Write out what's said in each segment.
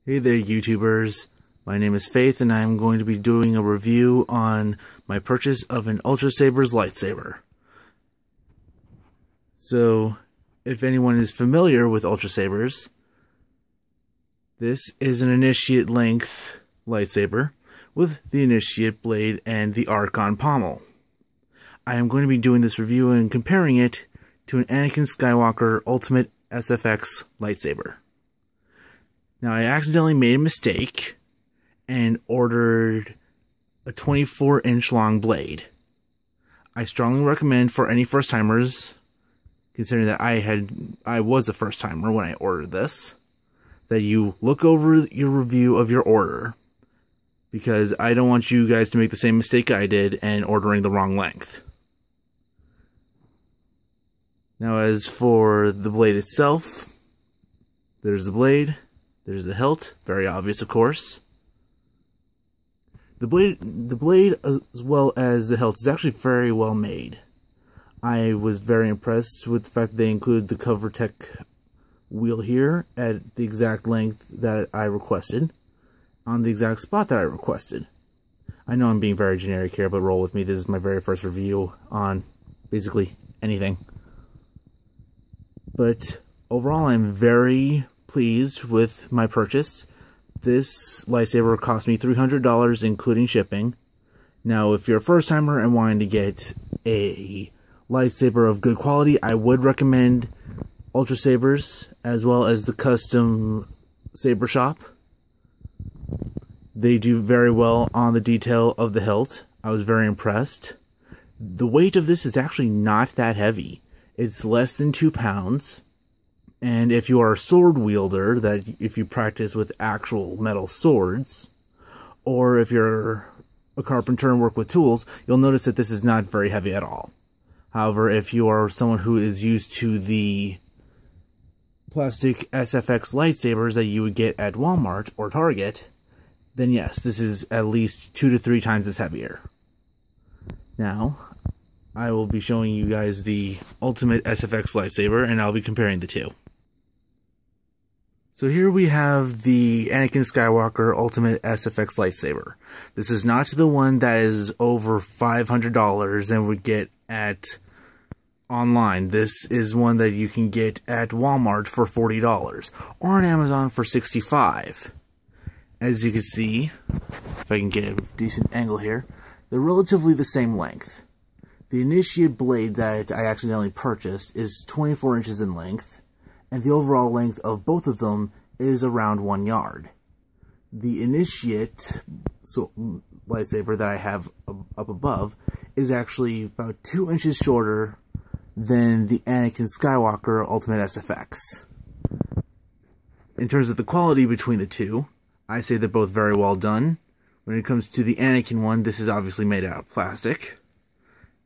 Hey there, YouTubers. My name is Faith, and I'm going to be doing a review on my purchase of an Ultrasabers lightsaber. So, if anyone is familiar with Ultrasabers, this is an initiate length lightsaber with the initiate blade and the Archon pommel. I am going to be doing this review and comparing it to an Anakin Skywalker Ultimate SFX lightsaber. Now, I accidentally made a mistake and ordered a 24-inch long blade. I strongly recommend for any first-timers, considering that I was a first-timer when I ordered this, that you look over your review of your order, because I don't want you guys to make the same mistake I did and ordering the wrong length. Now, as for the blade itself, there's the blade. There's the hilt, very obvious, of course. The blade as well as the hilt is actually very well made. I was very impressed with the fact they include the CoverTech wheel here at the exact length that I requested, on the exact spot that I requested. I know I'm being very generic here, but roll with me. This is my very first review on basically anything. But overall, I'm very pleased with my purchase. This lightsaber cost me $300 including shipping. Now, if you're a first timer and wanting to get a lightsaber of good quality, I would recommend Ultrasabers as well as the Custom Saber Shop. They do very well on the detail of the hilt. I was very impressed. The weight of this is actually not that heavy. It's less than 2 pounds. And if you are a sword wielder, that if you practice with actual metal swords, or if you're a carpenter and work with tools, you'll notice that this is not very heavy at all. However, if you are someone who is used to the plastic SFX lightsabers that you would get at Walmart or Target, then yes, this is at least 2 to 3 times as heavier. Now, I will be showing you guys the Ultimate SFX lightsaber, and I'll be comparing the two. So here we have the Anakin Skywalker Ultimate SFX lightsaber. This is not the one that is over $500 and would get at online. This is one that you can get at Walmart for $40 or on Amazon for $65. As you can see, if I can get a decent angle here, they're relatively the same length. The initiate blade that I accidentally purchased is 24 inches in length, and the overall length of both of them is around 1 yard. The initiate lightsaber that I have up above is actually about 2 inches shorter than the Anakin Skywalker Ultimate SFX. In terms of the quality between the two, I say they're both very well done. When it comes to the Anakin one, this is obviously made out of plastic.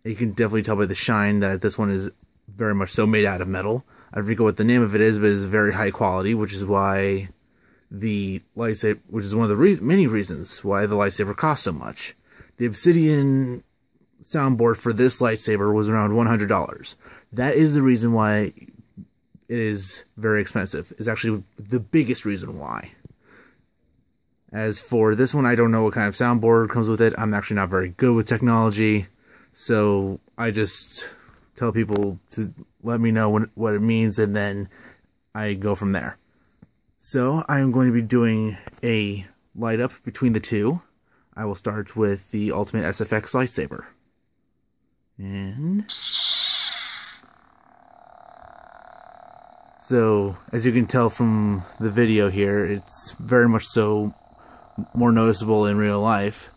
You can definitely tell by the shine that this one is very much so made out of metal. I forget what the name of it is, but it's very high quality, which is why the lightsaber, which is one of the many reasons why the lightsaber costs so much. The obsidian soundboard for this lightsaber was around $100. That is the reason why it is very expensive. It's actually the biggest reason why. As for this one, I don't know what kind of soundboard comes with it. I'm actually not very good with technology, so I just tell people to let me know what it means, and then I go from there. So, I am going to be doing a light up between the two. I will start with the Ultimate SFX lightsaber. And so, as you can tell from the video here, it's very much so more noticeable in real life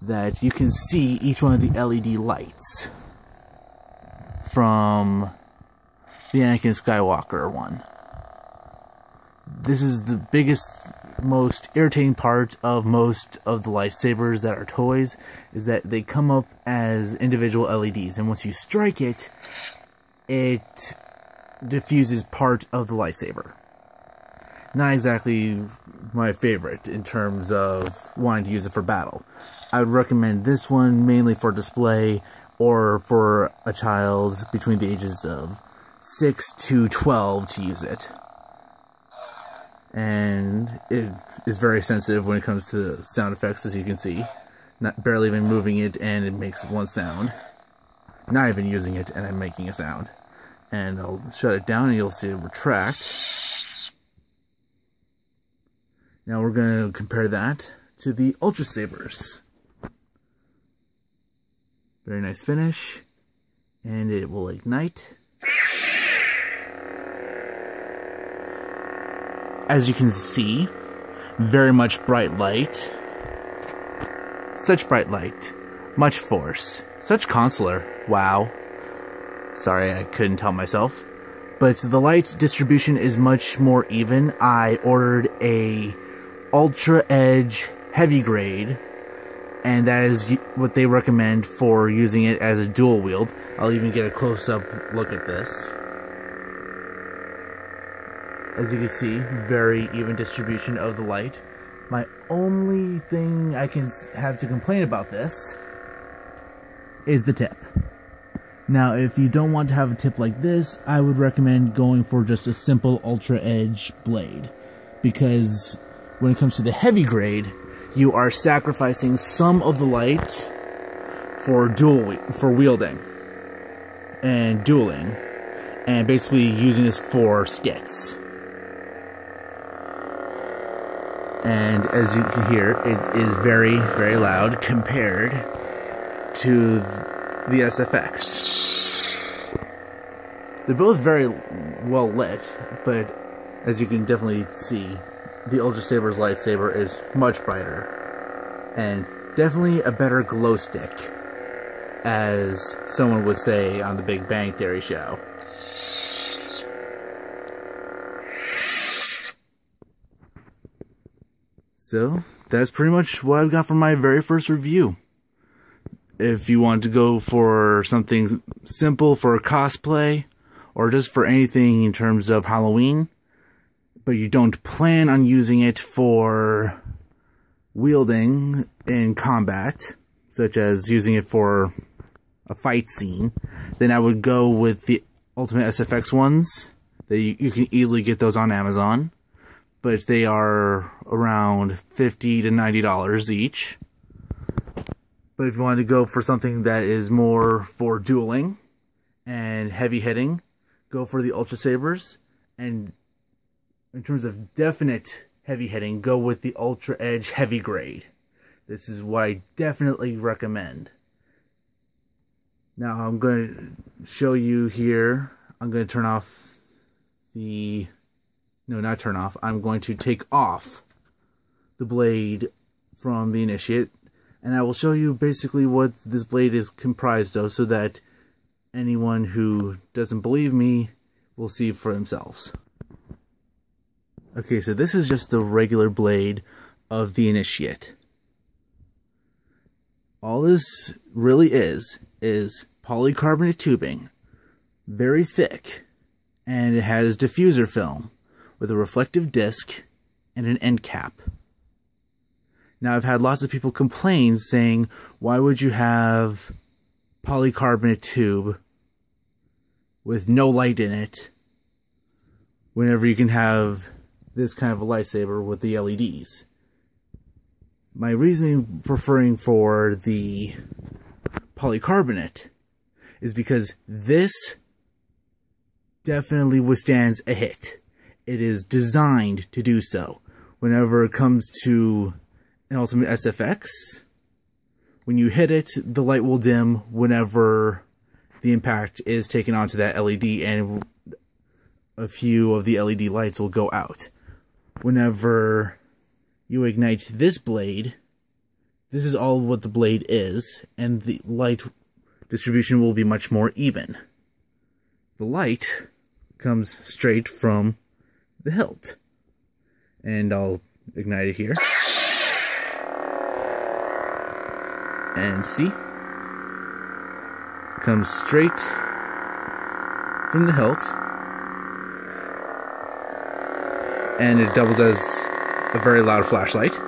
that you can see each one of the LED lights from the Anakin Skywalker one. This is the biggest, most irritating part of most of the lightsabers that are toys, is that they come up as individual LEDs, and once you strike it, it diffuses part of the lightsaber. Not exactly my favorite in terms of wanting to use it for battle. I would recommend this one mainly for display or for a child between the ages of 6 to 12 to use it. and it is very sensitive when it comes to sound effects, as you can see. Not barely even moving it, and it makes one sound. Not even using it, and I'm making a sound. And I'll shut it down, and you'll see it retract. Now we're going to compare that to the Ultrasabers. Very nice finish, and it will ignite. As you can see, very much bright light. Such bright light. Much force. Such consular. Wow. Sorry, I couldn't tell myself. But the light distribution is much more even. I ordered a Ultra Edge heavy grade, and that is what they recommend for using it as a dual wield. I'll even get a close-up look at this. As you can see, very even distribution of the light. My only thing I can have to complain about this is the tip. Now, if you don't want to have a tip like this, I would recommend going for just a simple Ultra Edge blade, because when it comes to the heavy grade, you are sacrificing some of the light for wielding and dueling, and basically using this for skits. And as you can hear, it is very, very loud compared to the SFX. They're both very well lit, but as you can definitely see, the Ultrasaber's lightsaber is much brighter, and definitely a better glow stick, as someone would say on the Big Bang Theory show. So, that's pretty much what I've got for my very first review. If you want to go for something simple for cosplay, or just for anything in terms of Halloween, but you don't plan on using it for wielding in combat, such as using it for a fight scene, then I would go with the Ultimate SFX ones. You can easily get those on Amazon, but they are around $50 to $90 each. But if you want to go for something that is more for dueling and heavy hitting, go for the Ultrasabers. And in terms of definite heavy hitting, go with the Ultra Edge heavy grade. This is what I definitely recommend. Now I'm going to show you here. I'm going to turn off the... No, not turn off. I'm going to take off the blade from the Initiate, and I will show you basically what this blade is comprised of, so that anyone who doesn't believe me will see for themselves. Okay, so this is just the regular blade of the Initiate. All this really is polycarbonate tubing, very thick, and it has diffuser film with a reflective disc and an end cap. Now, I've had lots of people complain saying, why would you have polycarbonate tube with no light in it whenever you can have this kind of a lightsaber with the LEDs? My reasoning preferring for the polycarbonate is because this definitely withstands a hit. It is designed to do so. Whenever it comes to an Ultimate SFX, when you hit it, the light will dim whenever the impact is taken onto that LED, and a few of the LED lights will go out. Whenever you ignite this blade, this is all what the blade is, and the light distribution will be much more even. The light comes straight from the hilt, and I'll ignite it here, and see, comes straight from the hilt, and it doubles as a very loud flashlight.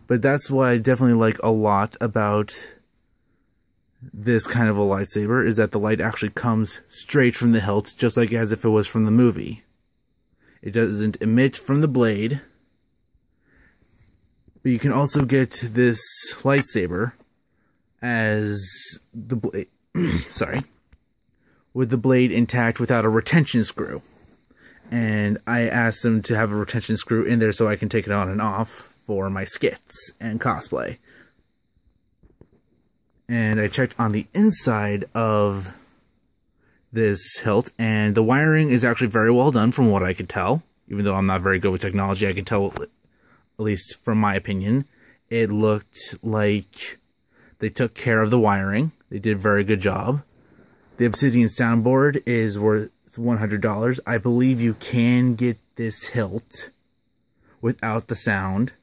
But that's what I definitely like a lot about this kind of a lightsaber is that the light actually comes straight from the hilt, just like as if it was from the movie. It doesn't emit from the blade. But you can also get this lightsaber as the blade, with the blade intact without a retention screw. And I asked them to have a retention screw in there so I can take it on and off for my skits and cosplay. And I checked on the inside of this hilt, and the wiring is actually very well done from what I could tell. Even though I'm not very good with technology, I could tell, at least from my opinion, it looked like they took care of the wiring. They did a very good job. The Obsidian soundboard is worth $100. I believe you can get this hilt without the sound.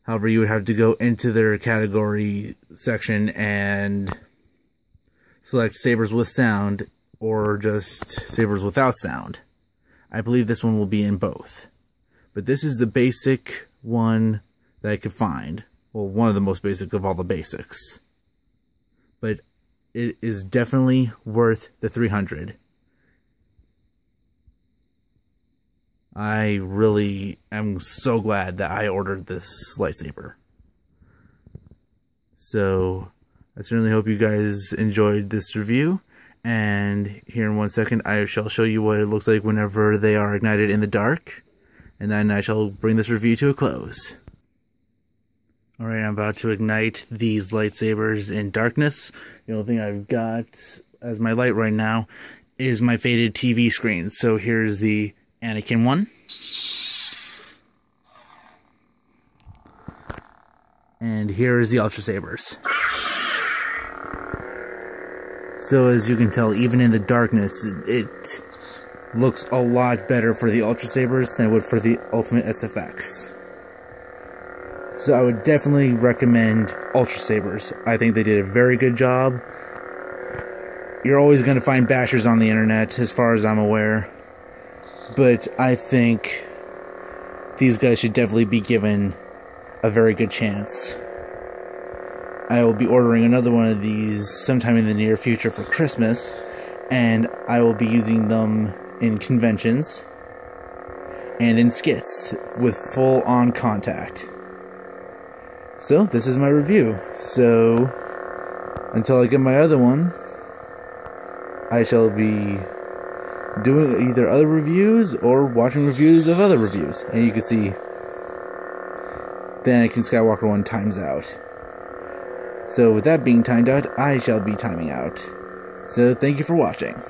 However, you would have to go into their category section and select sabers with sound or just sabers without sound. I believe this one will be in both. But this is the basic one that I could find. Well, one of the most basic of all the basics. But it is definitely worth the $300. I really am so glad that I ordered this lightsaber. So, I certainly hope you guys enjoyed this review. And here in 1 second, I shall show you what it looks like whenever they are ignited in the dark. And then I shall bring this review to a close. Alright, I'm about to ignite these lightsabers in darkness. The only thing I've got as my light right now is my faded TV screen. So here's the Anakin one. And here is the Ultrasabers. So as you can tell, even in the darkness, it looks a lot better for the Ultrasabers than it would for the Ultimate SFX. So I would definitely recommend Ultrasabers. I think they did a very good job. You're always going to find bashers on the internet, as far as I'm aware. But I think these guys should definitely be given a very good chance. I will be ordering another one of these sometime in the near future for Christmas, and I will be using them in conventions and in skits with full-on contact. So, this is my review. So, until I get my other one, I shall be doing either other reviews or watching reviews of other reviews. And you can see the Anakin Skywalker one times out. So with that being timed out, I shall be timing out. So thank you for watching.